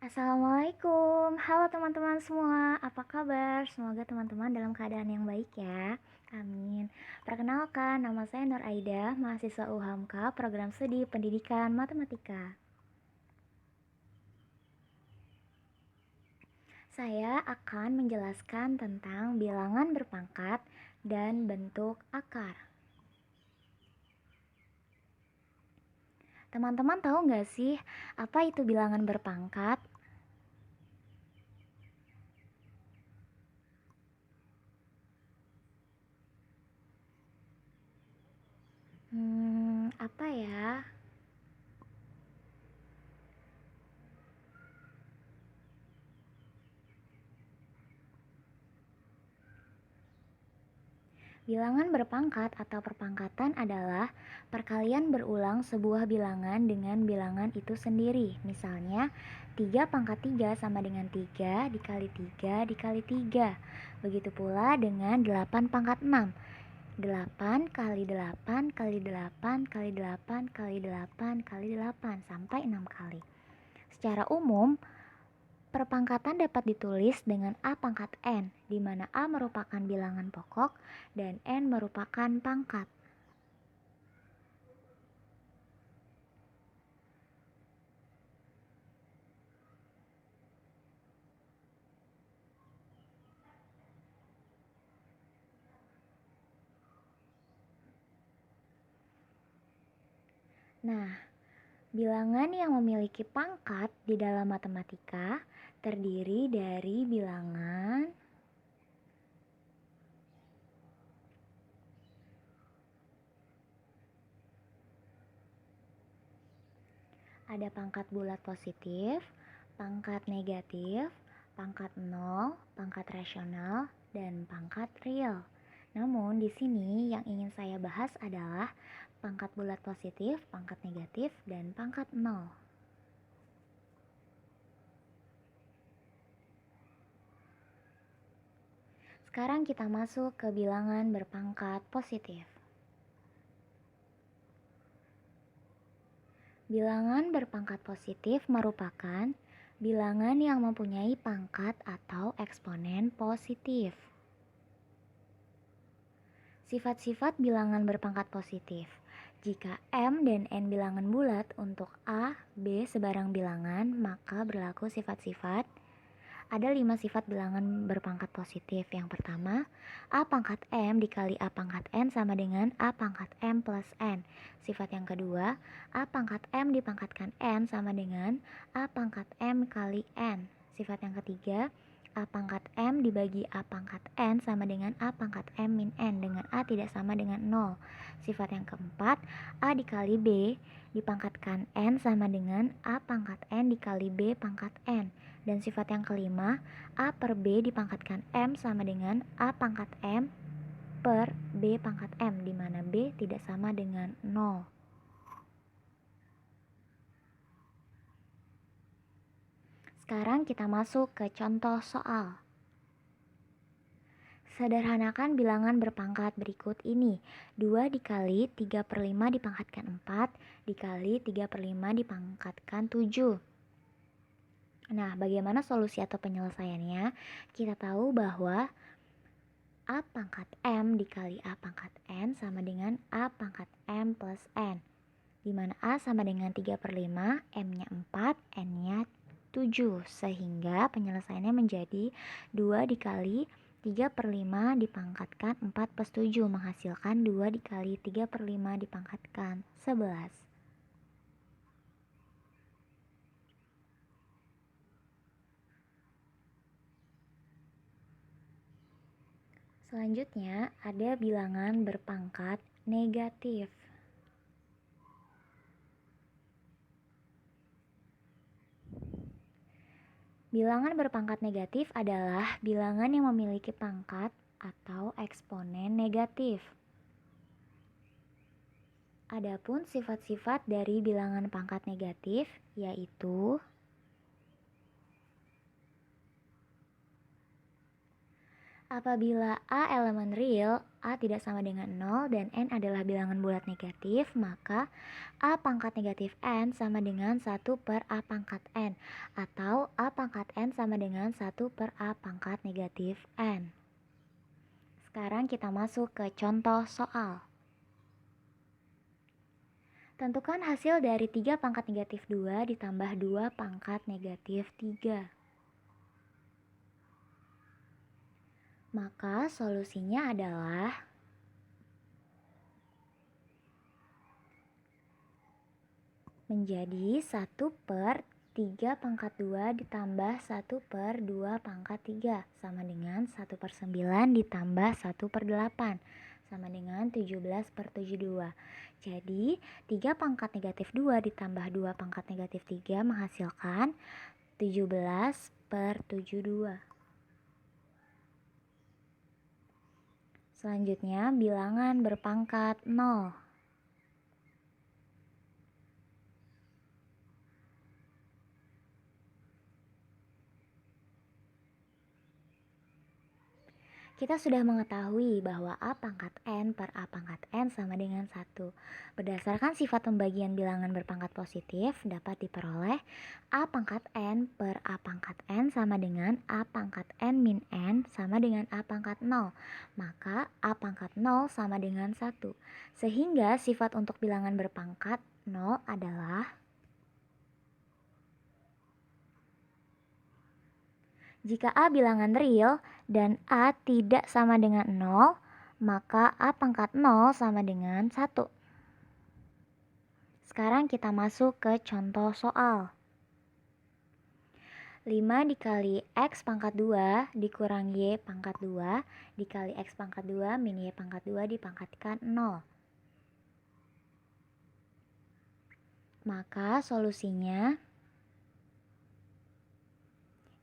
Assalamualaikum, halo teman-teman semua, apa kabar? Semoga teman-teman dalam keadaan yang baik ya, amin. Perkenalkan, nama saya Nur Aida, mahasiswa UHAMKA, program studi pendidikan matematika. Saya akan menjelaskan tentang bilangan berpangkat dan bentuk akar. Teman-teman tahu nggak sih, apa itu bilangan berpangkat? Apa ya? Bilangan berpangkat atau perpangkatan adalah perkalian berulang sebuah bilangan dengan bilangan itu sendiri. Misalnya, 3 pangkat 3 sama dengan 3 dikali 3 dikali 3. Begitu pula dengan 8 pangkat 6. 8 kali 8 kali 8 kali 8 kali 8 kali 8 sampai 6 kali. Secara umum, perpangkatan dapat ditulis dengan A pangkat N, di mana A merupakan bilangan pokok dan N merupakan pangkat. Nah, bilangan yang memiliki pangkat di dalam matematika terdiri dari bilangan ada pangkat bulat positif, pangkat negatif, pangkat 0, pangkat rasional, dan pangkat real. Namun di sini yang ingin saya bahas adalah pangkat bulat positif, pangkat negatif, dan pangkat 0. Sekarang kita masuk ke bilangan berpangkat positif. Bilangan berpangkat positif merupakan bilangan yang mempunyai pangkat atau eksponen positif. Sifat-sifat bilangan berpangkat positif. Jika M dan N bilangan bulat untuk A, B sebarang bilangan, maka berlaku sifat-sifat. Ada 5 sifat bilangan berpangkat positif. Yang pertama, A pangkat M dikali A pangkat N sama dengan A pangkat M plus N. Sifat yang kedua, A pangkat M dipangkatkan N sama dengan A pangkat M kali N. Sifat yang ketiga, A pangkat M dibagi A pangkat N sama dengan A pangkat M min N dengan A tidak sama dengan 0. Sifat yang keempat, A dikali B dipangkatkan N sama dengan A pangkat N dikali B pangkat N. Dan sifat yang kelima, A per B dipangkatkan M sama dengan A pangkat M per B pangkat M, di mana B tidak sama dengan 0. Sekarang kita masuk ke contoh soal. Sederhanakan bilangan berpangkat berikut ini. 2 dikali 3 per 5 dipangkatkan 4 dikali 3 per 5 dipangkatkan 7. Nah, bagaimana solusi atau penyelesaiannya? Kita tahu bahwa A pangkat M dikali A pangkat N sama dengan A pangkat M plus N, di mana A sama dengan 3 per 5, M-nya 4, N-nya 7, sehingga penyelesaiannya menjadi 2 dikali 3 per 5 dipangkatkan 4 plus 7 menghasilkan 2 dikali 3 per 5 dipangkatkan 11. Selanjutnya ada bilangan berpangkat negatif. Bilangan berpangkat negatif adalah bilangan yang memiliki pangkat atau eksponen negatif. Adapun sifat-sifat dari bilangan pangkat negatif yaitu Apabila A elemen real, A tidak sama dengan 0 dan N adalah bilangan bulat negatif, maka A pangkat negatif N sama dengan 1 per A pangkat N, atau A pangkat N sama dengan 1 per A pangkat negatif N. Sekarang kita masuk ke contoh soal. Tentukan hasil dari 3 pangkat negatif 2 ditambah 2 pangkat negatif 3. Maka solusinya adalah menjadi 1 per 3 pangkat 2 ditambah 1 per 2 pangkat 3 sama dengan 1 per 9 ditambah 1 per 8 sama dengan 17 per 72. Jadi 3 pangkat negatif 2 ditambah 2 pangkat negatif 3 menghasilkan 17 per 72. Selanjutnya bilangan berpangkat 0. Kita sudah mengetahui bahwa A pangkat N per A pangkat N sama dengan 1. Berdasarkan sifat pembagian bilangan berpangkat positif dapat diperoleh A pangkat N per A pangkat N sama dengan A pangkat N min N sama dengan A pangkat 0. Maka A pangkat 0 sama dengan 1. Sehingga sifat untuk bilangan berpangkat 0 adalah jika A bilangan real dan A tidak sama dengan 0, maka A pangkat 0 sama dengan 1. Sekarang kita masuk ke contoh soal. 5 dikali X pangkat 2 dikurang Y pangkat 2 dikali X pangkat 2 min Y pangkat 2 dipangkatkan 0. Maka solusinya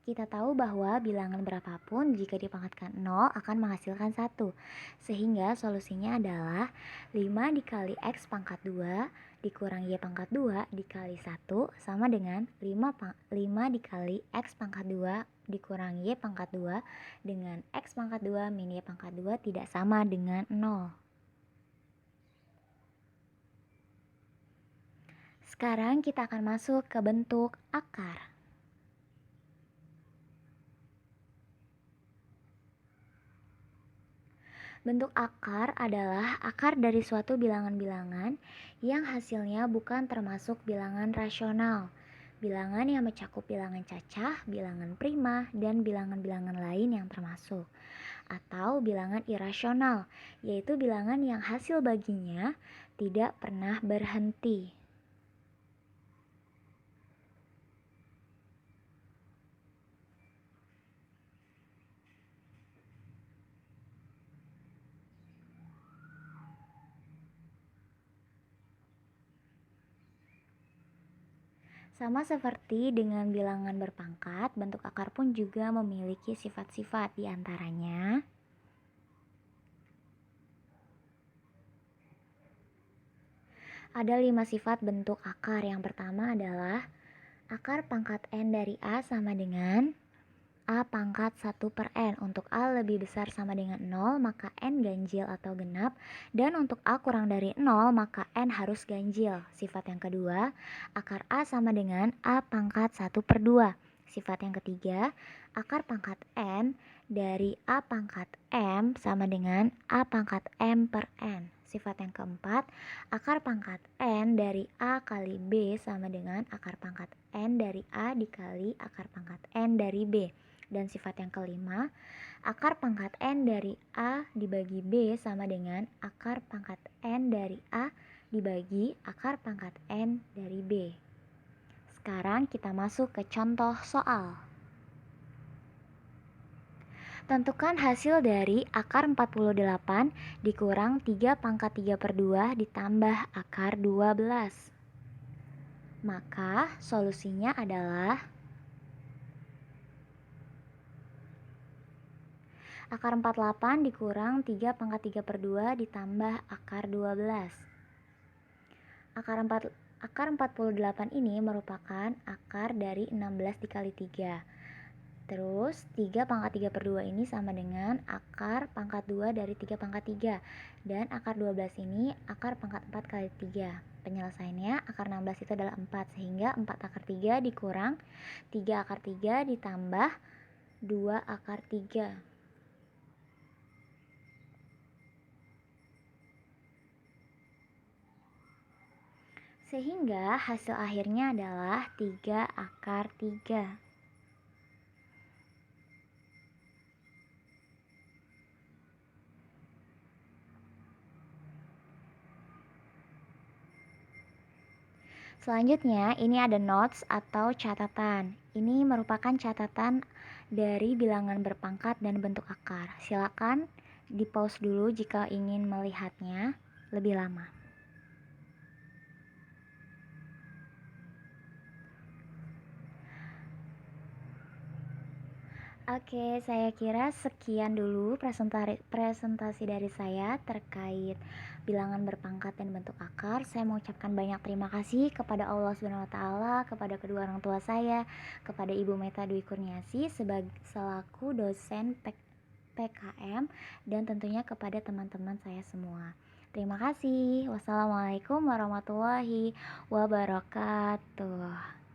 kita tahu bahwa bilangan berapapun jika dipangkatkan 0 akan menghasilkan 1. Sehingga solusinya adalah 5 dikali X pangkat 2 dikurang Y pangkat 2 dikali 1 sama dengan 5 dikali X pangkat 2 dikurang Y pangkat 2 dengan X pangkat 2 min Y pangkat 2 tidak sama dengan 0. Sekarang kita akan masuk ke bentuk akar. Bentuk akar adalah akar dari suatu bilangan-bilangan yang hasilnya bukan termasuk bilangan rasional. Bilangan yang mencakup bilangan cacah, bilangan prima, dan bilangan-bilangan lain yang termasuk. Atau bilangan irasional, yaitu bilangan yang hasil baginya tidak pernah berhenti. Sama seperti dengan bilangan berpangkat, bentuk akar pun juga memiliki sifat-sifat di antaranya. Ada 5 sifat bentuk akar. Yang pertama adalah akar pangkat N dari A sama dengan A pangkat 1 per N. Untuk A lebih besar sama dengan 0, maka N ganjil atau genap. Dan untuk A kurang dari 0, maka N harus ganjil. Sifat yang kedua, akar A sama dengan A pangkat 1 per 2. Sifat yang ketiga, akar pangkat N dari A pangkat M sama dengan A pangkat M per N. Sifat yang keempat, akar pangkat N dari A kali B sama dengan akar pangkat N dari A dikali akar pangkat N dari B. Dan sifat yang kelima, akar pangkat N dari A dibagi B sama dengan akar pangkat N dari A dibagi akar pangkat N dari B. Sekarang kita masuk ke contoh soal. Tentukan hasil dari akar 48 dikurang 3 pangkat 3 per 2 ditambah akar 12. Maka solusinya adalah akar 48 dikurang 3 pangkat 3 per 2 ditambah akar 12. Akar 48 ini merupakan akar dari 16 dikali 3. Terus 3 pangkat 3 per 2 ini sama dengan akar pangkat 2 dari 3 pangkat 3. Dan akar 12 ini akar pangkat 4 kali 3. Penyelesaiannya akar 16 itu adalah 4. Sehingga 4 akar 3 dikurang 3 akar 3 ditambah 2 akar 3. Sehingga hasil akhirnya adalah 3 akar 3. Selanjutnya, ini ada notes atau catatan. Ini merupakan catatan dari bilangan berpangkat dan bentuk akar. Silakan di-pause dulu jika ingin melihatnya lebih lama. Oke, saya kira sekian dulu presentasi dari saya terkait bilangan berpangkat dan bentuk akar. Saya mengucapkan banyak terima kasih kepada Allah Subhanahu wa taala, kepada kedua orang tua saya, kepada Ibu Meta Dwi Kurniasi selaku dosen PKM, dan tentunya kepada teman-teman saya semua. Terima kasih. Wassalamualaikum warahmatullahi wabarakatuh.